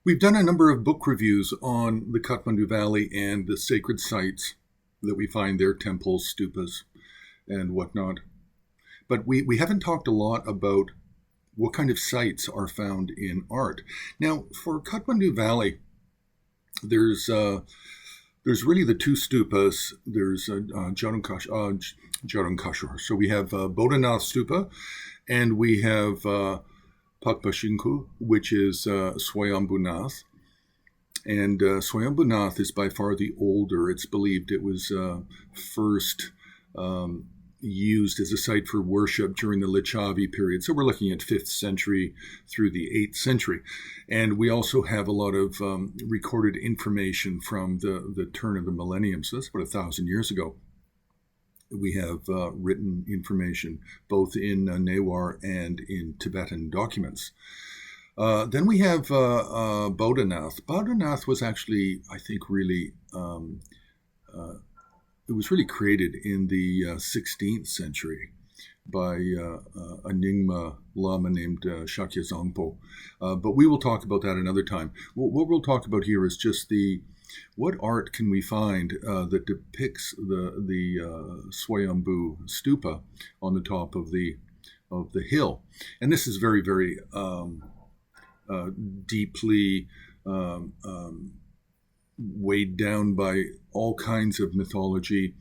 We've done a number of book reviews on the Kathmandu Valley and the sacred sites that we find there, temples, stupas, and whatnot. But we haven't talked a lot about what kind of sites are found in art. Now, for Kathmandu Valley, there's really the two stupas. There's Jarunkashore. So we have Bodhanath Stupa, and we have Pakpashinku, which is Swayambhunath. And Swayambhunath is by far the older. It's believed it was first used as a site for worship during the Licchavi period. So we're looking at 5th century through the 8th century. And we also have a lot of recorded information from the turn of the millennium. So that's about 1,000 years ago. We have written information both in Newar and in Tibetan documents. Then we have Bodhanath. Bodhanath was actually, I think, really, it was really created in the 16th century by a Nyingma Lama named Shakya Zangpo. But we will talk about that another time. What we'll talk about here is just what art can we find that depicts the Swayambhu Stupa on the top of the hill. And this is very, very deeply weighed down by all kinds of mythology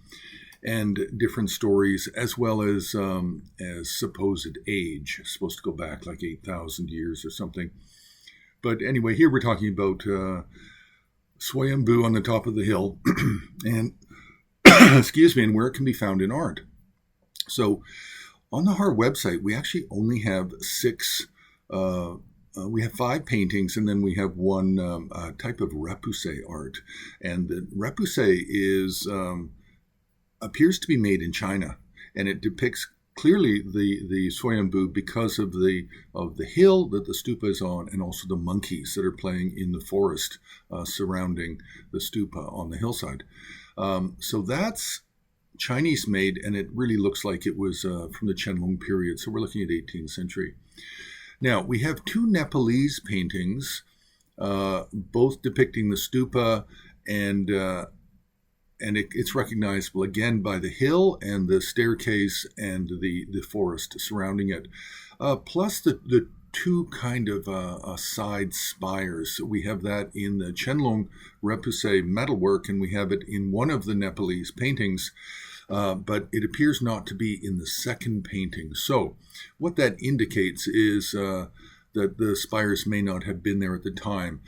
and different stories, as well as supposed age. It's supposed to go back like 8,000 years or something. But anyway, here we're talking about Swayambhu on the top of the hill, and excuse me, and where it can be found in art. So on the Har website, we actually only have 6. We have 5 paintings, and then we have one type of repoussé art. And the repoussé appears to be made in China, and it depicts clearly the Swayambhu because of the hill that the stupa is on, and also the monkeys that are playing in the forest surrounding the stupa on the hillside. So that's Chinese made, and it really looks like it was from the Qianlong period. So we're looking at 18th century. Now, we have 2 Nepalese paintings, both depicting the stupa, and it's recognizable again by the hill and the staircase and the forest surrounding it, plus the 2 kind of side spires. We have that in the Qianlong repoussé metalwork, and we have it in one of the Nepalese paintings. But it appears not to be in the second painting. So what that indicates is that the spires may not have been there at the time.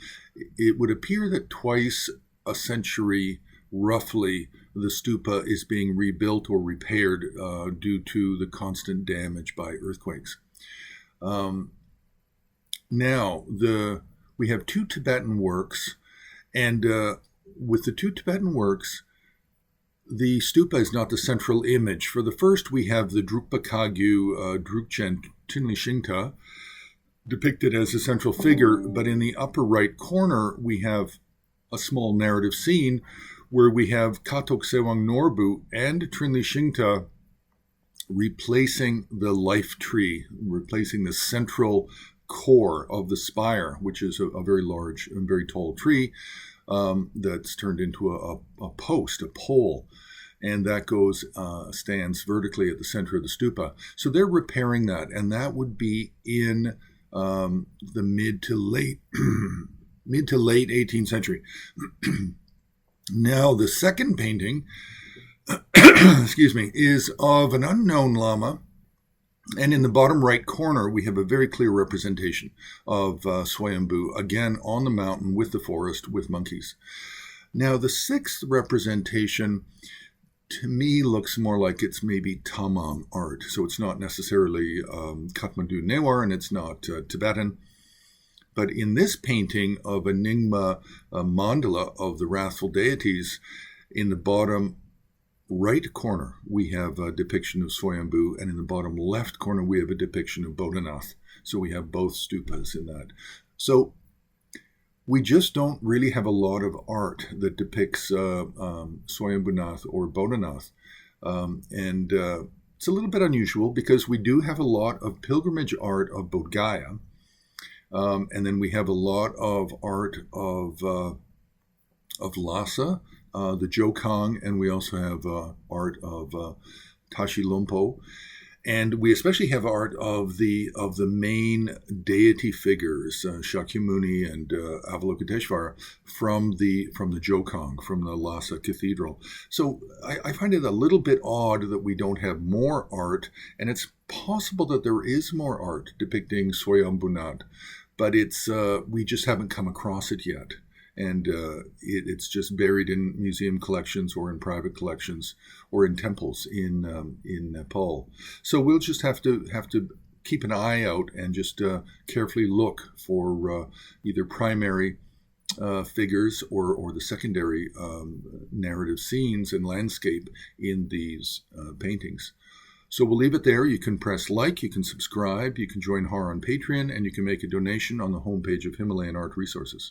It would appear that twice a century, roughly, the stupa is being rebuilt or repaired due to the constant damage by earthquakes. Now, we have 2 Tibetan works, and with the 2 Tibetan works, the stupa is not the central image. For the first, we have the Drukpa Kagyu Drukchen Tinlishingta depicted as a central figure, but in the upper right corner, we have a small narrative scene where we have Katok Sewang Norbu and Trinlishingta replacing the life tree, replacing the central core of the spire, which is a very large and very tall tree that's turned into a post, a pole, and that stands vertically at the center of the stupa. So they're repairing that, and that would be in the mid to late 18th century. Now, the second painting, excuse me, is of an unknown lama. And in the bottom right corner, we have a very clear representation of Swayambhu, again on the mountain with the forest, with monkeys. Now, the 6th representation, to me, looks more like it's maybe Tamang art. So it's not necessarily Kathmandu Newar, and it's not Tibetan. But in this painting of a Nyingma mandala of the wrathful deities, in the bottom right corner, we have a depiction of Swayambhu, and in the bottom left corner, we have a depiction of Bodhanath. So we have both stupas in that. So we just don't really have a lot of art that depicts Swayambhunath or Bodhanath. And it's a little bit unusual because we do have a lot of pilgrimage art of Bodh Gaya. And then we have a lot of art of Lhasa, the Jokang, and we also have art of Tashi Lompo. And we especially have art of the main deity figures, Shakyamuni and Avalokiteshvara, from the Jokang, from the Lhasa Cathedral. So I find it a little bit odd that we don't have more art, and it's possible that there is more art depicting Swayambhunath, but it's we just haven't come across it yet. And it's just buried in museum collections or in private collections or in temples in Nepal. So we'll just have to keep an eye out and just carefully look for either primary figures or the secondary narrative scenes and landscape in these paintings. So we'll leave it there. You can press like, you can subscribe, you can join HAR on Patreon, and you can make a donation on the homepage of Himalayan Art Resources.